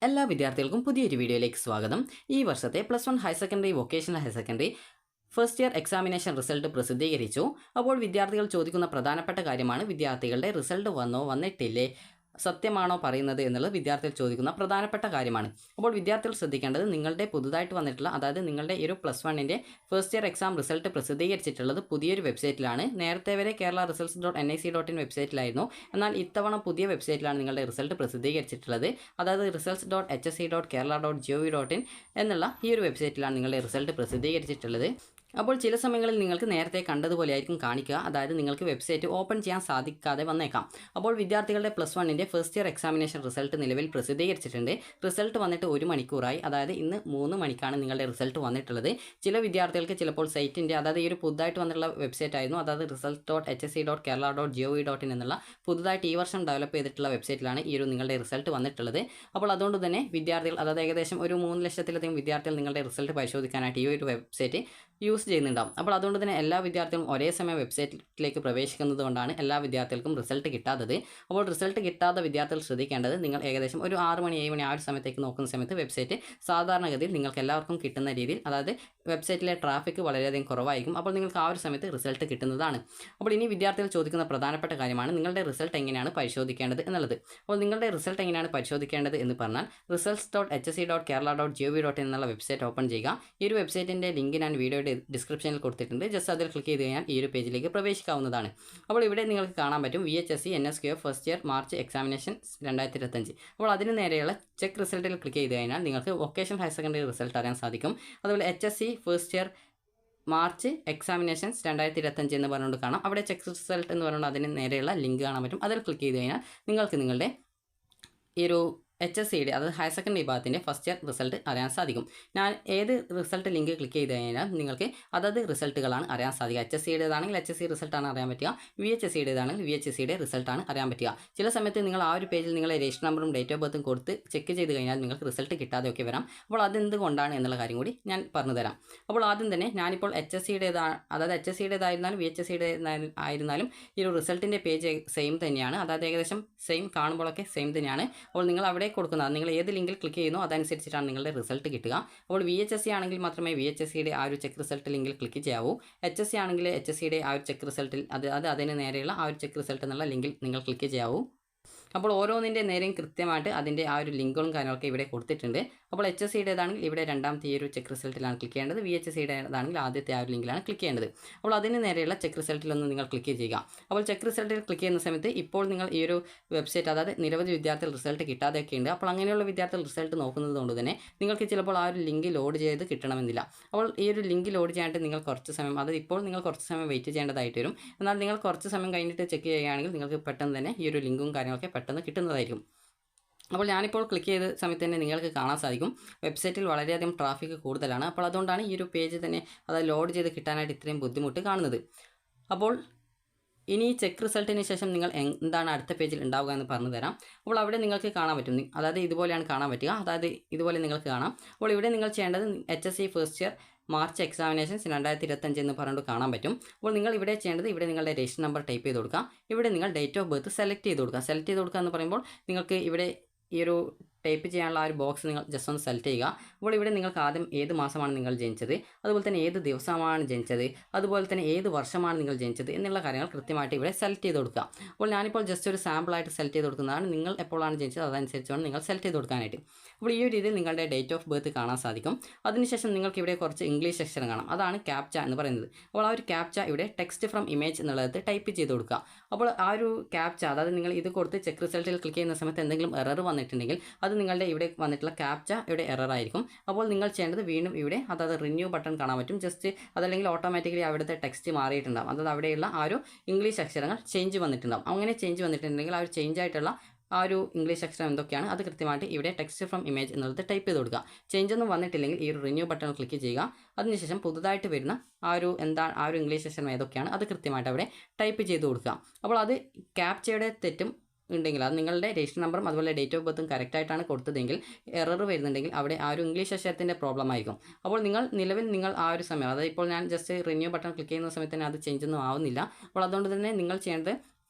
എല്ലാ വിദ്യാർത്ഥികൾക്കും പുതിയൊരു വീഡിയോയിലേക്ക് സ്വാഗതം. ഈ വർഷത്തെ +1 higher secondary, vocational higher secondary first year examination result പ്രസിദ്ധീകരിച്ചു. അപ്പോൾ വിദ്യാർത്ഥികൾ ചോദിക്കുന്ന പ്രധാനപ്പെട്ട കാര്യമാണ് വിദ്യാർത്ഥികളുടെ റിസൾട്ട് വന്നിട്ടില്ലേ, സത്യമാണോ പറയുന്നത് എന്നുള്ളത് വിദ്യാർത്ഥികൾ ചോദിക്കുന്ന പ്രധാനപ്പെട്ട കാര്യമാണ്. അപ്പോൾ വിദ്യാർത്ഥികൾ ശ്രദ്ധിക്കേണ്ടത് നിങ്ങളുടെ പുതുതായിട്ട് വന്നിട്ടുള്ള, അതായത് നിങ്ങളുടെ ഈ ഒരു +1ൻ്റെ ഫസ്റ്റ് ഇയർ എക്സാം റിസൾട്ട് പ്രസിദ്ധീകരിച്ചിട്ടുള്ളത് പുതിയൊരു വെബ്സൈറ്റിലാണ്. നേരത്തെ വരെ kerala-results.nic.in വെബ്സൈറ്റിലായിരുന്നു. എന്നാൽ ഇത്തവണ പുതിയ വെബ്സൈറ്റിലാണ് നിങ്ങളുടെ റിസൾട്ട് പ്രസിദ്ധീകരിച്ചിട്ടുള്ളത്. അതായത് results.hsc.kerala.gov.in എന്നുള്ള ഈ ഒരു വെബ്സൈറ്റിലാണ് നിങ്ങളുടെ റിസൾട്ട് പ്രസിദ്ധീകരിച്ചിട്ടുള്ളത്. അപ്പോൾ ചില സമയങ്ങളിൽ നിങ്ങൾക്ക് നേരത്തെ കണ്ടതുപോലെ ആയിരിക്കും കാണിക്കുക, അതായത് നിങ്ങൾക്ക് വെബ്സൈറ്റ് ഓപ്പൺ ചെയ്യാൻ സാധിക്കാതെ വന്നേക്കാം. അപ്പോൾ വിദ്യാർത്ഥികളുടെ +1ൻ്റെ ഫസ്റ്റ് ഇയർ എക്സാമിനേഷൻ റിസൾട്ട് നിലവിൽ പ്രസിദ്ധീകരിച്ചിട്ടുണ്ട്. റിസൾട്ട് വന്നിട്ട് 1 മണിക്കൂറായി, അതായത് ഇന്ന് 3 മണിക്കാണ് നിങ്ങളുടെ റിസൾട്ട് വന്നിട്ടുള്ളത്. ചില വിദ്യാർത്ഥികൾക്ക് ചിലപ്പോൾ സൈറ്റിൻ്റെ, അതായത് ഈ ഒരു പുതുതായിട്ട് വന്നിട്ടുള്ള വെബ്സൈറ്റ് ആയിരുന്നു, അതായത് results.hsc.kerala.gov.in എന്നുള്ള പുതുതായിട്ട് ഈ വർഷം ഡെവലപ്പ് ചെയ്തിട്ടുള്ള വെബ്സൈറ്റിലാണ് ഈ ഒരു നിങ്ങളുടെ റിസൾട്ട് വന്നിട്ടുള്ളത്. അപ്പോൾ അതുകൊണ്ട് തന്നെ വിദ്യാർത്ഥികൾ, അതായത് ഏകദേശം ഒരു 3 ലക്ഷത്തിലധികം വിദ്യാർത്ഥികൾ നിങ്ങളുടെ റിസൾട്ട് പരിശോധിക്കാനായിട്ട് ഈ ഒരു വെബ്സൈറ്റ് യൂസ് ചെയ്യുന്നുണ്ടാവും. അപ്പോൾ അതുകൊണ്ട് തന്നെ എല്ലാ വിദ്യാർത്ഥികളും ഒരേ സമയം വെബ്സൈറ്റിലേക്ക് പ്രവേശിക്കുന്നത് കൊണ്ടാണ് എല്ലാ വിദ്യാർത്ഥികൾക്കും റിസൾട്ട് കിട്ടാത്തത്. അപ്പോൾ റിസൾട്ട് കിട്ടാത്ത വിദ്യാർത്ഥികൾ ശ്രദ്ധിക്കേണ്ടത്, നിങ്ങൾ ഏകദേശം ഒരു 6 മണി 7 മണി ആ ഒരു സമയത്തേക്ക് നോക്കുന്ന സമയത്ത് വെബ്സൈറ്റ് സാധാരണഗതിയിൽ നിങ്ങൾക്ക് എല്ലാവർക്കും കിട്ടുന്ന രീതിയിൽ, അതായത് വെബ്സൈറ്റിലെ ട്രാഫിക് വളരെയധികം കുറവായിരിക്കും. അപ്പോൾ നിങ്ങൾക്ക് ആ ഒരു സമയത്ത് റിസൾട്ട് കിട്ടുന്നതാണ്. അപ്പോൾ ഇനി വിദ്യാർത്ഥികൾ ചോദിക്കുന്ന പ്രധാനപ്പെട്ട കാര്യമാണ് നിങ്ങളുടെ റിസൾട്ട് എങ്ങനെയാണ് പരിശോധിക്കേണ്ടത് എന്നുള്ളത്. അപ്പോൾ നിങ്ങളുടെ റിസൾട്ട് എങ്ങനെയാണ് പരിശോധിക്കേണ്ടത് എന്ന് പറഞ്ഞാൽ results.hsc.kerala.gov.in എന്നുള്ള വെബ്സൈറ്റ് ഓപ്പൺ ചെയ്യുക. ഈ ഒരു വെബ്സൈറ്റിൻ്റെ ലിങ്ക് ഞാൻ വീഡിയോയുടെ ഡിസ്ക്രിപ്ഷനിൽ കൊടുത്തിട്ടുണ്ട്. ജസ്റ്റ് അതിൽ ക്ലിക്ക് ചെയ്ത് കഴിഞ്ഞാൽ ഈ ഒരു പേജിലേക്ക് പ്രവേശിക്കാവുന്നതാണ്. അപ്പോൾ ഇവിടെ നിങ്ങൾക്ക് കാണാൻ പറ്റും VHSC NSQF first year March examination 2025. അപ്പോൾ അതിന് നേരെയുള്ള ചെക്ക് റിസൾട്ടിൽ ക്ലിക്ക് ചെയ്ത് കഴിഞ്ഞാൽ നിങ്ങൾക്ക് വൊക്കേഷണൽ ഹയർ സെക്കൻഡറി റിസൾട്ട് അറിയാൻ സാധിക്കും. അതുപോലെ HSC first year March examinations 2025 എന്ന് പറഞ്ഞുകൊണ്ട് കാണാം. അവിടെ ചെക്ക് റിസൾട്ട് എന്ന് പറഞ്ഞുകൊണ്ട് അതിന് നേരെയുള്ള ലിങ്ക് കാണാൻ പറ്റും. അതിൽ ക്ലിക്ക് ചെയ്ത് കഴിഞ്ഞാൽ നിങ്ങൾക്ക് നിങ്ങളുടെ ഈ ഒരു HSCയുടെ, അതായത് ഹയർ സെക്കൻഡറി വിഭാഗത്തിൻ്റെ ഫസ്റ്റ് ഇയർ റിസൾട്ട് അറിയാൻ സാധിക്കും. ഞാൻ ഏത് റിസൾട്ട് ലിങ്ക് ക്ലിക്ക് ചെയ്ത് കഴിഞ്ഞാൽ നിങ്ങൾക്ക് അതത് റിസൾട്ടുകളാണ് അറിയാൻ സാധിക്കുക. HSCയുടേതാണെങ്കിൽ HSC റിസൾട്ടാണ് അറിയാൻ പറ്റുക, VHSCയുടേതാണെങ്കിൽ VHSCയുടെ റിസൾട്ടാണ് അറിയാൻ പറ്റുക. ചില സമയത്ത് നിങ്ങൾ ആ ഒരു പേജിൽ നിങ്ങളെ രജിസ്റ്റർ നമ്പറും ഡേറ്റ് ഓഫ് ബർത്തും കൊടുത്ത് ചെക്ക് ചെയ്ത് കഴിഞ്ഞാൽ നിങ്ങൾക്ക് റിസൾട്ട് കിട്ടാതെയൊക്കെ വരാം. അപ്പോൾ അതെന്തുകൊണ്ടാണ് എന്നുള്ള കാര്യം കൂടി ഞാൻ പറഞ്ഞു തരാം. അപ്പോൾ ആദ്യം തന്നെ ഞാനിപ്പോൾ HSCയുടേതാണ്, അതായത് HSCയുടേതായിരുന്നാലും VHSCയുടേതായിരുന്നാലും ഈ ഒരു റിസൾട്ടിൻ്റെ പേജ് സെയിം തന്നെയാണ്, അതായത് ഏകദേശം സെയിം കാണുമ്പോഴൊക്കെ സെയിം തന്നെയാണ്. അപ്പോൾ നിങ്ങൾ അവിടെ കൊടുക്കുന്നത്, നിങ്ങൾ ഏത് ലിങ്കിൽ ക്ലിക്ക് ചെയ്യുന്നോ അതനുസരിച്ചിട്ടാണ് നിങ്ങളുടെ റിസൾട്ട് കിട്ടുക. അപ്പോൾ VHSC ആണെങ്കിൽ മാത്രമേ VHSCയുടെ ആ ഒരു ചെക്ക് റിസൾട്ട് ലിങ്കിൽ ക്ലിക്ക് ചെയ്യാവൂ. HSC ആണെങ്കിൽ HSCയുടെ ആ ഒരു ചെക്ക് റിസൾട്ടിൽ അതിന് നേരെയുള്ള ആ ഒരു ചെക്ക് റിസൾട്ട് എന്നുള്ള ലിങ്കിൽ നിങ്ങൾ ക്ലിക്ക് ചെയ്യാവൂ. അപ്പോൾ ഓരോന്നിൻ്റെ നേരെയും കൃത്യമായിട്ട് അതിൻ്റെ ആ ഒരു ലിങ്കുകളും കാര്യങ്ങളൊക്കെ ഇവിടെ കൊടുത്തിട്ടുണ്ട്. അപ്പോൾ HSCയുടേതാണെങ്കിൽ ഇവിടെ രണ്ടാമത്തെ ഈ ഒരു ചെക്ക് റിസൾട്ടിലാണ് ക്ലിക്ക് ചെയ്യേണ്ടത്, VHSCയുടേതാണെങ്കിൽ ആദ്യത്തെ ആ ഒരു ലിങ്കിലാണ് ക്ലിക്ക് ചെയ്യേണ്ടത്. അപ്പോൾ അതിന് നേരെയുള്ള ചെക്ക് റിസൾട്ടിലൊന്ന് നിങ്ങൾ ക്ലിക്ക് ചെയ്യുക. അപ്പോൾ ചെക്ക് റിസൾട്ടിൽ ക്ലിക്ക് ചെയ്യുന്ന സമയത്ത് ഇപ്പോൾ നിങ്ങൾ ഈ ഒരു വെബ്സൈറ്റ്, അതായത് നിരവധി വിദ്യാർത്ഥികൾ റിസൾട്ട് കിട്ടാതെയൊക്കെ ഉണ്ട്. അപ്പോൾ അങ്ങനെയുള്ള വിദ്യാർത്ഥികൾ റിസൾട്ട് നോക്കുന്നത് കൊണ്ട് തന്നെ നിങ്ങൾക്ക് ചിലപ്പോൾ ആ ഒരു ലിങ്ക് ലോഡ് ചെയ്ത് കിട്ടണമെന്നില്ല. അപ്പോൾ ഈ ഒരു ലിങ്ക് ലോഡ് ചെയ്യാനായിട്ട് നിങ്ങൾ കുറച്ച് സമയം, അതായത് ഇപ്പോൾ നിങ്ങൾ കുറച്ച് സമയം വെയിറ്റ് ചെയ്യേണ്ടതായിട്ട് വരും. എന്നാൽ നിങ്ങൾ കുറച്ച് സമയം കഴിഞ്ഞിട്ട് ചെക്ക് ചെയ്യുകയാണെങ്കിൽ നിങ്ങൾക്ക് പെട്ടെന്ന് തന്നെ ഈ ഒരു ലിങ്കും കാര്യങ്ങളൊക്കെ പെട്ടെന്ന് കിട്ടുന്നതായിരിക്കും. അപ്പോൾ ഞാനിപ്പോൾ ക്ലിക്ക് ചെയ്ത സമയത്ത് തന്നെ നിങ്ങൾക്ക് കാണാൻ സാധിക്കും വെബ്സൈറ്റിൽ വളരെയധികം ട്രാഫിക് കൂടുതലാണ്. അപ്പോൾ അതുകൊണ്ടാണ് ഈ ഒരു പേജ് തന്നെ, അതായത് ലോഡ് ചെയ്ത് കിട്ടാനായിട്ട് ഇത്രയും ബുദ്ധിമുട്ട് കാണുന്നത്. അപ്പോൾ ഇനി ചെക്ക് റിസൾട്ടിന് ശേഷം നിങ്ങൾ എന്താണ് അടുത്ത പേജിൽ ഉണ്ടാവുക എന്ന് പറഞ്ഞു തരാം. അപ്പോൾ അവിടെ നിങ്ങൾക്ക് കാണാൻ പറ്റും, അതായത് ഇതുപോലെയാണ് കാണാൻ പറ്റുക, അതായത് ഇതുപോലെ നിങ്ങൾക്ക് കാണാം. അപ്പോൾ ഇവിടെ നിങ്ങൾ ചെയ്യേണ്ടത് HSC first year March examinations 2025 എന്ന് പറഞ്ഞുകൊണ്ട് കാണാൻ പറ്റും. അപ്പോൾ നിങ്ങൾ ഇവിടെ ചെയ്യേണ്ടത്, ഇവിടെ നിങ്ങളുടെ രജിസ്റ്റർ നമ്പർ ടൈപ്പ് ചെയ്ത് കൊടുക്കുക. ഇവിടെ നിങ്ങൾ ഡേറ്റ് ഓഫ് ബർത്ത് സെലക്ട് ചെയ്ത് കൊടുക്കുക എന്ന് പറയുമ്പോൾ നിങ്ങൾക്ക് ഇവിടെ ഈ ഒരു ടൈപ്പ് ചെയ്യാനുള്ള ആ ഒരു ബോക്സ് നിങ്ങൾ ജസ്റ്റ് ഒന്ന് സെലക്ട് ചെയ്യുക. അപ്പോൾ ഇവിടെ നിങ്ങൾക്ക് ആദ്യം ഏത് മാസമാണ് നിങ്ങൾ ജനിച്ചത്, അതുപോലെ തന്നെ ഏത് ദിവസമാണ് ജനിച്ചത്, അതുപോലെ തന്നെ ഏത് വർഷമാണ് നിങ്ങൾ ജനിച്ചത് എന്നുള്ള കാര്യങ്ങൾ കൃത്യമായിട്ട് ഇവിടെ സെലക്ട് ചെയ്ത് കൊടുക്കുക. അപ്പോൾ ഞാനിപ്പോൾ ജസ്റ്റ് ഒരു സാമ്പിളായിട്ട് സെലക്ട് ചെയ്ത് കൊടുക്കുന്നതാണ്. നിങ്ങൾ എപ്പോഴാണ് ജനിച്ചത് അതനുസരിച്ചാണ് നിങ്ങൾ സെലക്ട് ചെയ്ത് കൊടുക്കാനായിട്ട്. അപ്പോൾ ഈ ഒരു രീതിയിൽ നിങ്ങളുടെ ഡേറ്റ് ഓഫ് ബർത്ത് കാണാൻ സാധിക്കും. അതിനുശേഷം നിങ്ങൾക്ക് ഇവിടെ കുറച്ച് ഇംഗ്ലീഷ് അക്ഷരം കാണാം, അതാണ് ക്യാപ്ച എന്ന് പറയുന്നത്. അപ്പോൾ ആ ഒരു ക്യാപ്ച ഇവിടെ ടെക്സ്റ്റ് ഫ്രം ഇമേജ് എന്നുള്ളത് ടൈപ്പ് ചെയ്ത് കൊടുക്കുക. അപ്പോൾ ആ ഒരു ക്യാപ്ച, അതായത് നിങ്ങൾ ഇത് കൊടുത്ത് ചെക്ക് റിസൾട്ടിൽ ക്ലിക്ക് ചെയ്യുന്ന സമയത്ത് എന്തെങ്കിലും എറർ വന്നിട്ടുണ്ടെങ്കിൽ അത് നിങ്ങളുടെ ഇവിടെ വന്നിട്ടുള്ള ക്യാപ്ച ഇവിടെ എറർ ആയിരിക്കും. അപ്പോൾ നിങ്ങൾ ചെയ്യേണ്ടത് വീണ്ടും ഇവിടെ, അതായത് റിന്യൂ ബട്ടൺ കാണാൻ പറ്റും, ജസ്റ്റ് അതല്ലെങ്കിൽ ഓട്ടോമാറ്റിക്കലി അവിടുത്തെ ടെക്സ്റ്റ് മാറിയിട്ടുണ്ടാകും, അതായത് അവിടെയുള്ള ആ ഒരു ഇംഗ്ലീഷ് അക്ഷരങ്ങൾ ചേഞ്ച് വന്നിട്ടുണ്ടാകും. അങ്ങനെ ചേഞ്ച് വന്നിട്ടുണ്ടെങ്കിൽ ആ ഒരു ചേഞ്ച് ആയിട്ടുള്ള ആ ഒരു ഇംഗ്ലീഷ് അക്ഷരം എന്തൊക്കെയാണ് അത് കൃത്യമായിട്ട് ഇവിടെ ടെക്സ്റ്റ് ഫ്രം ഇമേജ് എന്നുള്ളത് ടൈപ്പ് ചെയ്ത് കൊടുക്കുക. ചേഞ്ച് ഒന്നും വന്നിട്ടില്ലെങ്കിൽ ഈ ഒരു റിന്യൂ ബട്ടൺ ക്ലിക്ക് ചെയ്യുക. അതിനുശേഷം പുതുതായിട്ട് വരുന്ന ആ ഒരു ഇംഗ്ലീഷ് അക്ഷരം ഏതൊക്കെയാണ് അത് കൃത്യമായിട്ട് അവിടെ ടൈപ്പ് ചെയ്ത് കൊടുക്കുക. അപ്പോൾ അത് ക്യാപ്ചയുടെ തെറ്റും ഉണ്ടെങ്കിൽ, അത് നിങ്ങളുടെ രജിസ്റ്റർ നമ്പറും അതുപോലെ ഡേറ്റ് ഓഫ് ബർത്തും കറക്റ്റായിട്ടാണ് കൊടുത്തതെങ്കിൽ എറർ വരുന്നുണ്ടെങ്കിൽ അവിടെ ആ ഒരു ഇംഗ്ലീഷ് അക്ഷരത്തിൻ്റെ പ്രോബ്ലം ആയിരിക്കും. അപ്പോൾ നിങ്ങൾ ആ ഒരു സമയം, അതായത് ഇപ്പോൾ ഞാൻ ജസ്റ്റ് റിന്യൂ ബട്ടൺ ക്ലിക്ക് ചെയ്യുന്ന സമയത്ത് തന്നെ അത് ചേഞ്ച് ഒന്നും ആവുന്നില്ല. അപ്പോൾ അതുകൊണ്ട് തന്നെ നിങ്ങൾ ചെയ്യേണ്ടത്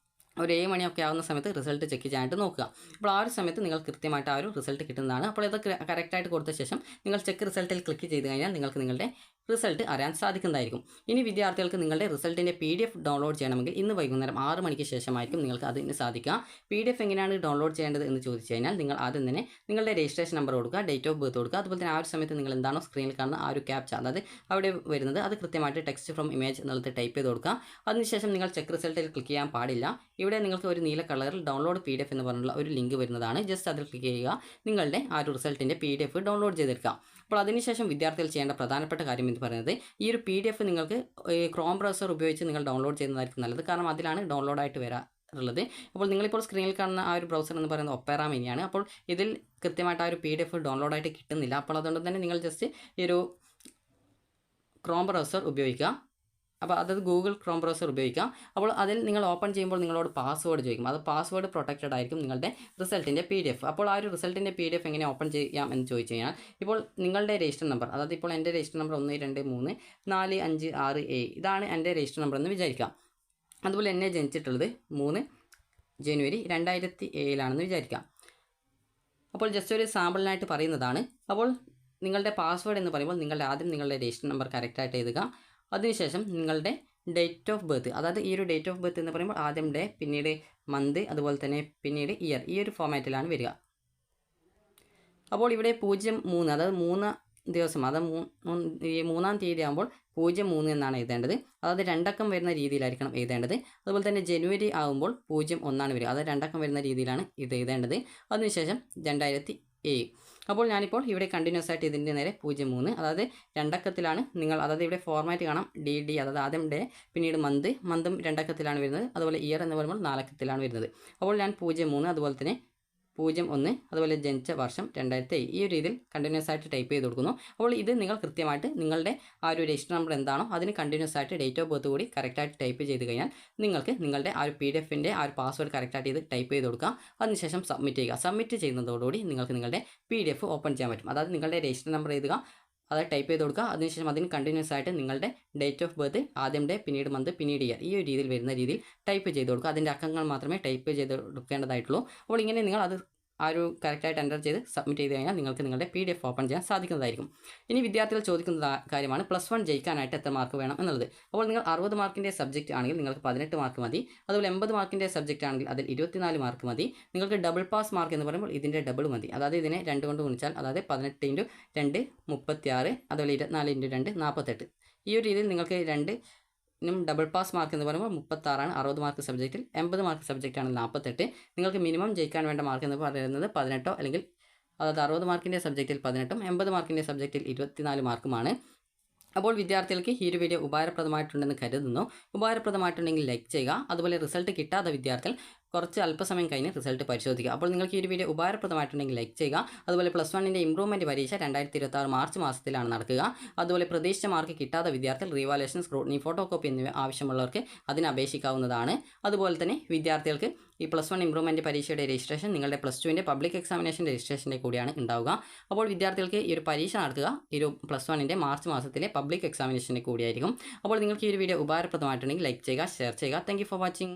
ഒരു 7 മണിയൊക്കെ ആവുന്ന സമയത്ത് റിസൾട്ട് ചെക്ക് ചെയ്യാനായിട്ട് നോക്കുക. അപ്പോൾ ആ ഒരു സമയത്ത് നിങ്ങൾ കൃത്യമായിട്ട് ആ ഒരു റിസൾട്ട് കിട്ടുന്നതാണ്. അപ്പോൾ ഇത് കറക്റ്റായിട്ട് കൊടുത്ത ശേഷം നിങ്ങൾ ചെക്ക് റിസൾട്ടിൽ ക്ലിക്ക് ചെയ്ത് കഴിഞ്ഞാൽ നിങ്ങൾക്ക് നിങ്ങളുടെ റിസൾട്ട് അറിയാൻ സാധിക്കുന്നതായിരിക്കും. ഇനി വിദ്യാർത്ഥികൾക്ക് നിങ്ങളുടെ റിസൾട്ടിൻ്റെ PDF ഡൗൺലോഡ് ചെയ്യണമെങ്കിൽ ഇന്ന് വൈകുന്നേരം 6 മണിക്ക് ശേഷമായിരിക്കും നിങ്ങൾക്ക് അതിന് സാധിക്കുക. PDF എങ്ങനെയാണ് ഡൗൺലോഡ് ചെയ്യേണ്ടത് എന്ന് ചോദിച്ചു കഴിഞ്ഞാൽ നിങ്ങൾ ആദ്യം തന്നെ നിങ്ങളുടെ രജിസ്ട്രേഷൻ നമ്പർ കൊടുക്കുക, ഡേറ്റ് ഓഫ് ബർത്ത് കൊടുക്കുക. അതുപോലെ തന്നെ ആ ഒരു സമയത്ത് നിങ്ങൾ എന്താണോ സ്ക്രീനിൽ കാണുന്ന ആ ഒരു ക്യാപ്ച, അതായത് അവിടെ വരുന്നത് അത് കൃത്യമായിട്ട് ടെക്സ്റ്റ് ഫ്രം ഇമേജ് എന്നുള്ളത് ടൈപ്പ് ചെയ്ത് കൊടുക്കുക. അതിനുശേഷം നിങ്ങൾ ചെക്ക് റിസൾട്ടിൽ ക്ലിക്ക് ചെയ്യാൻ പാടില്ല. ഇവിടെ നിങ്ങൾക്ക് ഒരു നീല കളറിൽ ഡൗൺലോഡ് PDF എന്ന് പറഞ്ഞുള്ള ഒരു ലിങ്ക് വരുന്നതാണ്. ജസ്റ്റ് അതിൽ ക്ലിക്ക് ചെയ്യുക, നിങ്ങളുടെ ആ ഒരു റിസൾട്ടിൻ്റെ PDF ഡൗൺലോഡ് ചെയ്തെടുക്കുക. അപ്പോൾ അതിനുശേഷം വിദ്യാർത്ഥികൾ ചെയ്യേണ്ട പ്രധാനപ്പെട്ട കാര്യം എന്ന് പറയുന്നത് ഈ ഒരു PDF നിങ്ങൾക്ക് ക്രോം ബ്രൗസർ ഉപയോഗിച്ച് നിങ്ങൾ ഡൗൺലോഡ് ചെയ്യുന്നതായിരിക്കും നല്ലത്. കാരണം അതിലാണ് ഡൗൺലോഡായിട്ട് വരാറുള്ളത്. അപ്പോൾ നിങ്ങളിപ്പോൾ സ്ക്രീനിൽ കാണുന്ന ആ ഒരു ബ്രൗസർ എന്ന് പറയുന്നത് ഒപ്പേറ മിനിയാണ്. അപ്പോൾ ഇതിൽ കൃത്യമായിട്ട് ആ ഒരു PDF ഡൗൺലോഡായിട്ട് കിട്ടുന്നില്ല. അപ്പോൾ അതുകൊണ്ട് തന്നെ നിങ്ങൾ ജസ്റ്റ് ഈ ഒരു ക്രോം ബ്രൗസർ ഉപയോഗിക്കുക. അപ്പോൾ അതായത് ഗൂഗിൾ ക്രോം ബ്രൗസർ ഉപയോഗിക്കാം. അപ്പോൾ അതിൽ നിങ്ങൾ ഓപ്പൺ ചെയ്യുമ്പോൾ നിങ്ങളോട് പാസ്വേഡ് ചോദിക്കും. അത് പാസ്വേഡ് പ്രൊട്ടക്റ്റഡ് ആയിരിക്കും നിങ്ങളുടെ റിസൾട്ടിൻ്റെ PDF. അപ്പോൾ ആ ഒരു റിസൾട്ടിൻ്റെ PDF എങ്ങനെ ഓപ്പൺ ചെയ്യാം എന്ന് ചോദിച്ചു കഴിഞ്ഞാൽ ഇപ്പോൾ നിങ്ങളുടെ രജിസ്റ്റർ നമ്പർ, അതായത് ഇപ്പോൾ എൻ്റെ രജിസ്റ്റർ നമ്പർ 123456A ഇതാണ് എൻ്റെ രജിസ്റ്റർ നമ്പർ എന്ന് വിചാരിക്കാം. അതുപോലെ എന്നെ ജനിച്ചിട്ടുള്ളത് 3 ജനുവരി 2007 വിചാരിക്കാം. അപ്പോൾ ജസ്റ്റ് ഒരു സാമ്പിളിനായിട്ട് പറയുന്നതാണ്. അപ്പോൾ നിങ്ങളുടെ പാസ്വേഡ് എന്ന് പറയുമ്പോൾ ആദ്യം നിങ്ങളുടെ രജിസ്റ്റർ നമ്പർ കറക്റ്റായിട്ട് എഴുതുക. അതിനുശേഷം നിങ്ങളുടെ ഡേറ്റ് ഓഫ് ബർത്ത്, അതായത് ഈ ഒരു ഡേറ്റ് ഓഫ് ബർത്ത് എന്ന് പറയുമ്പോൾ ആദ്യം ഡേ, പിന്നീട് മന്ത്, അതുപോലെ തന്നെ പിന്നീട് ഇയർ, ഈ ഒരു ഫോമാറ്റിലാണ് വരിക. അപ്പോൾ ഇവിടെ 03, അതായത് 3 ദിവസം, അതായത് 3-ാം തീയതി ആകുമ്പോൾ 03 എന്നാണ് എഴുതേണ്ടത്. അതായത് 2 അക്കം വരുന്ന രീതിയിലായിരിക്കണം എഴുതേണ്ടത്. അതുപോലെ തന്നെ ജനുവരി ആകുമ്പോൾ 01 വരിക, അതായത് 2 അക്കം വരുന്ന രീതിയിലാണ് ഇത് എഴുതേണ്ടത്. അതിനുശേഷം 2007. അപ്പോൾ ഞാനിപ്പോൾ ഇവിടെ കണ്ടിന്യൂസ് ആയിട്ട് ഇതിൻ്റെ നേരെ 03, അതായത് 2 അക്കത്തിലാണ് നിങ്ങൾ, അതായത് ഇവിടെ ഫോർമാറ്റ് കാണാം DD, അതായത് ആദ്യം ഡേ, പിന്നീട് മന്തും 2 അക്കത്തിലാണ് വരുന്നത്. അതുപോലെ ഇയർ എന്ന് പറയുമ്പോൾ 4 അക്കത്തിലാണ് വരുന്നത്. അപ്പോൾ ഞാൻ 03, അതുപോലെ തന്നെ 01, അതുപോലെ ജനിച്ച വർഷം 2007, ഈ ഒരു രീതിയിൽ കണ്ടിന്യൂസ് ആയിട്ട് ടൈപ്പ് ചെയ്ത് കൊടുക്കുന്നു. അപ്പോൾ ഇത് നിങ്ങൾ കൃത്യമായിട്ട് നിങ്ങളുടെ ആ ഒരു രജിസ്റ്റർ നമ്പർ എന്താണോ അതിന് കണ്ടിന്യൂസ് ആയിട്ട് ഡേറ്റ് ഓഫ് ബർത്ത് കൂടി കറക്റ്റായിട്ട് ടൈപ്പ് ചെയ്ത് കഴിഞ്ഞാൽ നിങ്ങൾക്ക് നിങ്ങളുടെ ആ ഒരു PDFൻ്റെ ആ ഒരു പാസ്വേഡ് കറക്റ്റായിട്ട് ഇത് ടൈപ്പ് ചെയ്ത് കൊടുക്കുക. അതിനുശേഷം സബ്മിറ്റ് ചെയ്യുക. സബ്മിറ്റ് ചെയ്യുന്നതോടുകൂടി നിങ്ങൾക്ക് നിങ്ങളുടെ PDF ഓപ്പൺ ചെയ്യാൻ പറ്റും. അതായത് നിങ്ങളുടെ രജിസ്റ്റർ നമ്പർ എഴുതുക, അത് ടൈപ്പ് ചെയ്ത് കൊടുക്കുക. അതിനുശേഷം അതിന് കണ്ടിന്യൂസ് ആയിട്ട് നിങ്ങളുടെ ഡേറ്റ് ഓഫ് ബർത്ത്, ആദ്യം ഡേ, പിന്നീട് മന്ത്, പിന്നീട് ഇയർ, ഈ ഒരു രീതിയിൽ വരുന്ന രീതിയിൽ ടൈപ്പ് ചെയ്ത് കൊടുക്കുക. അതിൻ്റെ അക്കങ്ങൾ മാത്രമേ ടൈപ്പ് ചെയ്ത് കൊടുക്കേണ്ടതായിട്ടുള്ളൂ. അപ്പോൾ ഇങ്ങനെ നിങ്ങൾ അത് ആ ഒരു കറക്റ്റായിട്ട് എൻ്റർ ചെയ്ത് സബ്മിറ്റ് ചെയ്ത് കഴിഞ്ഞാൽ നിങ്ങൾക്ക് നിങ്ങളുടെ PDF ഓപ്പൺ ചെയ്യാൻ സാധിക്കുന്നതായിരിക്കും. ഇനി വിദ്യാർത്ഥികൾ ചോദിക്കുന്ന കാര്യമാണ് +1 ജയിക്കാനായിട്ട് എത്ര മാർക്ക് വേണം എന്നുള്ളത്. അപ്പോൾ നിങ്ങൾ 60 മാർക്കിൻ്റെ സബ്ജക്റ്റ് ആണെങ്കിൽ നിങ്ങൾക്ക് 18 മാർക്ക് മതി. അതുപോലെ 80 മാർക്കിൻ്റെ സബ്ജക്റ്റ് ആണെങ്കിൽ അതിൽ 24 മാർക്ക് മതി. നിങ്ങൾക്ക് ഡബിൾ പാസ് മാർക്ക് എന്ന് പറയുമ്പോൾ ഇതിൻ്റെ ഡബിൾ മതി. അതായത് ഇതിനെ 2 കൊണ്ട് ഗുണിച്ചാൽ, അതായത് 18 × 2 36, അതുപോലെ 24 × 2 48. ഈ ഒരു രീതിയിൽ നിങ്ങൾക്ക് 2 ഡബിൾ പാസ് മാർക്ക് എന്ന് പറയുമ്പോൾ 36 ആണ് 60 മാർക്ക് സബ്ജക്റ്റിൽ. 80 മാർക്ക് സബ്ജക്റ്റാണ് 48. നിങ്ങൾക്ക് മിനിമം ജയിക്കാൻ വേണ്ട മാർക്ക് എന്ന് പറയുന്നത് 18 അല്ലെങ്കിൽ അതായത് 60 മാർക്കിൻ്റെ സബ്ജക്റ്റിൽ 18, 80 മാർക്കിൻ്റെ സബ്ജക്റ്റിൽ 24 മാർക്കുമാണ്. അപ്പോൾ വിദ്യാർത്ഥികൾക്ക് ഈ ഒരു വീഡിയോ ഉപകാരപ്രദമായിട്ടുണ്ടെന്ന് കരുതുന്നു. ഉപകാരപ്രദമായിട്ടുണ്ടെങ്കിൽ ലൈക്ക് ചെയ്യുക. അതുപോലെ റിസൾട്ട് കിട്ടാത്ത വിദ്യാർത്ഥികൾ കുറച്ച് അല്പസമയം കഴിഞ്ഞ് റിസൾട്ട് പരിശോധിക്കുക. അപ്പോൾ നിങ്ങൾക്ക് ഈ ഒരു വീഡിയോ ഉപകാരപ്രദമായിട്ടുണ്ടെങ്കിൽ ലൈക്ക് ചെയ്യുക. അതുപോലെ +1ൻ്റെ ഇംപ്രൂവ്മെൻറ്റ് പരീക്ഷ 2026 മാർച്ച് മാസത്തിലാണ് നടക്കുക. അതുപോലെ പ്രതീക്ഷിച്ച മാർക്ക് കിട്ടാത്ത വിദ്യാർത്ഥികൾ റീവാലുവേഷൻ, സ്ക്രൂട്ടിനി, ഫോട്ടോ കോപ്പി എന്നിവ ആവശ്യമുള്ളവർക്ക് അതിന് അപേക്ഷിക്കാവുന്നതാണ്. അതുപോലെ തന്നെ വിദ്യാർത്ഥികൾക്ക് ഈ +1 ഇംപ്രൂവ്മെൻറ്റ് പരീക്ഷയുടെ രജിസ്ട്രേഷൻ നിങ്ങളുടെ +2ൻ്റെ പബ്ലിക് എക്സാമിനേഷൻ രജിസ്ട്രേഷൻ്റെ കൂടിയാണ് ഉണ്ടാവുക. അപ്പോൾ വിദ്യാർത്ഥികൾക്ക് ഈ ഒരു പരീക്ഷ നടത്തുക ഈ ഒരു +1ൻ്റെ മാർച്ച് മാസത്തിലെ പബ്ലിക് എക്സാമിനേഷൻ്റെ കൂടിയായിരിക്കും. അപ്പോൾ നിങ്ങൾക്ക് ഈ ഒരു വീഡിയോ ഉപകാരപ്രദമായിട്ടുണ്ടെങ്കിൽ ലൈക്ക് ചെയ്യുക, ഷെയർ ചെയ്യുക. Thank you for watching.